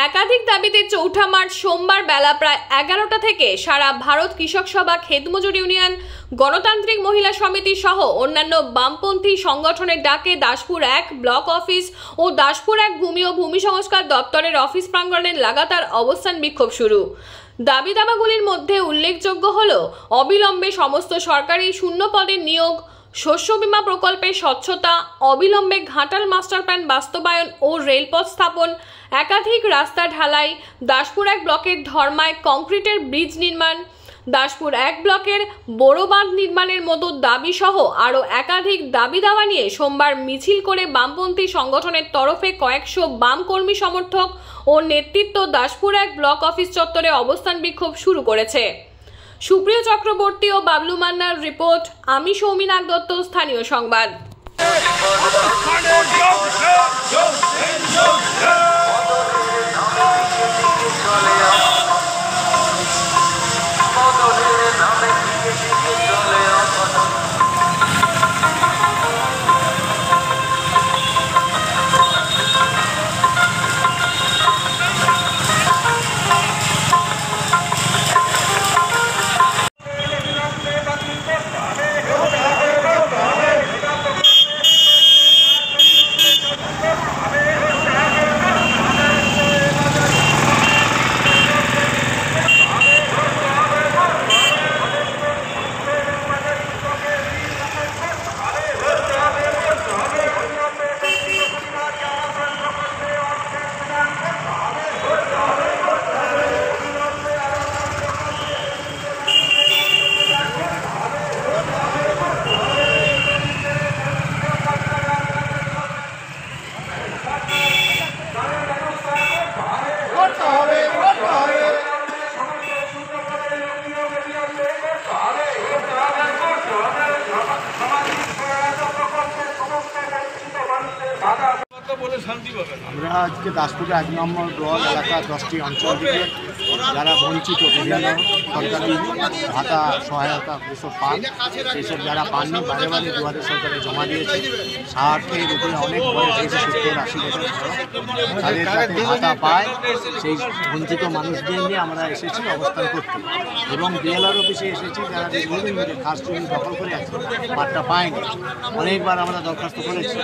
একাধিক দাবিতে ৪ঠা মার্চ সোমবার বেলা প্রায় ১১টা থেকে সারা ভারত কৃষক সভা, ক্ষেতমজুর ইউনিয়ন, গণতান্ত্রিক মহিলা সমিতি সহ অন্যান্য বামপন্থী সংগঠনের ডাকে দাসপুর ১ ব্লক অফিস ও দাসপুর ১ ভূমি ও ভূমি সংস্কার দপ্তরের অফিস প্রাঙ্গণে লাগাতার অবস্থান বিক্ষোভ শুরু। দাবি দাবাগুলির মধ্যে উল্লেখযোগ্য হল অবিলম্বে সমস্ত সরকারি শূন্য পদের নিয়োগ, শস্য বীমা প্রকল্পের স্বচ্ছতা, অবিলম্বে ঘাটাল মাস্টার প্ল্যান বাস্তবায়ন ও রেলপথ স্থাপন, একাধিক রাস্তা ঢালাই, দাসপুর ১ ব্লকের ধর্মায় কংক্রিটের ব্রিজ নির্মাণ, দাসপুর ১ ব্লকের বড় বাঁধ নির্মাণের মতো দাবি সহ আরও একাধিক দাবি দাওয়া নিয়ে সোমবার মিছিল করে বামপন্থী সংগঠনের তরফে কয়েকশো বাম কর্মী সমর্থক ও নেতৃত্ব দাসপুর ১ ব্লক অফিস চত্বরে অবস্থান বিক্ষোভ শুরু করেছে। সুপ্রিয় চক্রবর্তী ও বাবলু মান্নার রিপোর্ট, আমি সৌমি নাগ দত্ত, স্থানীয় সংবাদ। আমরা আজকে দাসপুরে ১ নম্বর ব্লক এলাকা 10টি অঞ্চল থেকে যারা বঞ্চিত বিভিন্ন সরকারি ভাতা সহায়তা এসব পান, সেইসব যারা পাননি বারে বারে দুয়ারে সরকারে জমা দিয়েছে, 60-এর উপরে অনেক বয়স হয়েছে, 70-80 বছর, তাদের যাতে ভাতা পায় সেই বঞ্চিত মানুষদের নিয়ে আমরা এসেছি অবস্থান করতে এবং বিএলআর অফিসে এসেছি। যারা দীর্ঘদিন ধরে খাস জমি দখল করে আছে, পাট্টা পায়নি, অনেকবার আমরা দরখাস্ত করেছি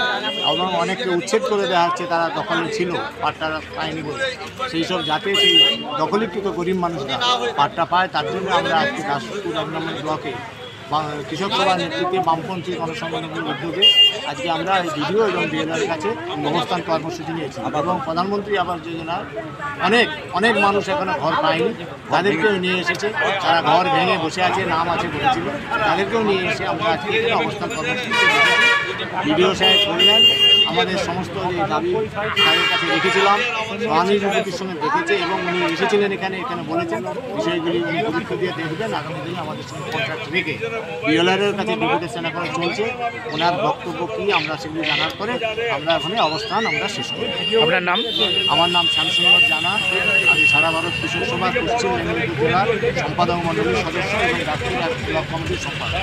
এবং অনেককে উচ্ছেদ করে দেওয়া হচ্ছে, তারা দখলে ছিল পাট্টা পায়নি বলে। সেই সব যাতে সেই দখলীকৃত গরিব মানুষরা পাট্টা পায়, তার জন্য আমরা আজকে দাসপুর ১ নম্বর ব্লকে কৃষক সভার নেতৃত্বে বামপন্থী গণসংগঠনের উদ্যোগে আজকে আমরা এই ভিডিও এবং বিএলআরের কাছে অবস্থান কর্মসূচি নিয়েছি এবং প্রধানমন্ত্রী আবাস যোজনা অনেক মানুষ এখনো ঘর পায়নি, তাদেরকেও নিয়ে এসেছে। তারা ঘর ভেঙে বসে আছে, নাম আছে বলেছিল, তাদেরকেও নিয়ে এসে আমরা আজকে অবস্থান কর্মসূচি ভিডিও সাহেব বললেন আমাদের সমস্ত যে দাবি তাদের কাছে রেখেছিলাম, সহানুভূতির সঙ্গে দেখেছে এবং উনি এসেছিলেন এখানে বলেছেন বিষয়গুলি উনি গুরুত্ব দিয়ে দেখবেন। আগামী দিনে আমাদের সঙ্গে কন্ট্রাক্ট রেখে বিএলআরের কাছে ডেপুটেশন এখন চলছে, ওনার বক্তব্য কী আমরা সেগুলি জানার পরে আমরা ওখানে অবস্থান আমরা শেষ করি। আপনার নাম? আমার নাম শ্যামসুন্দর জানা, আমি সারা ভারত কৃষক সভা পশ্চিম মেদিনীপুর জেলার সম্পাদক মণ্ডলীর সদস্য এবং দাসপুর ১ ব্লক কমিটির সম্পাদক।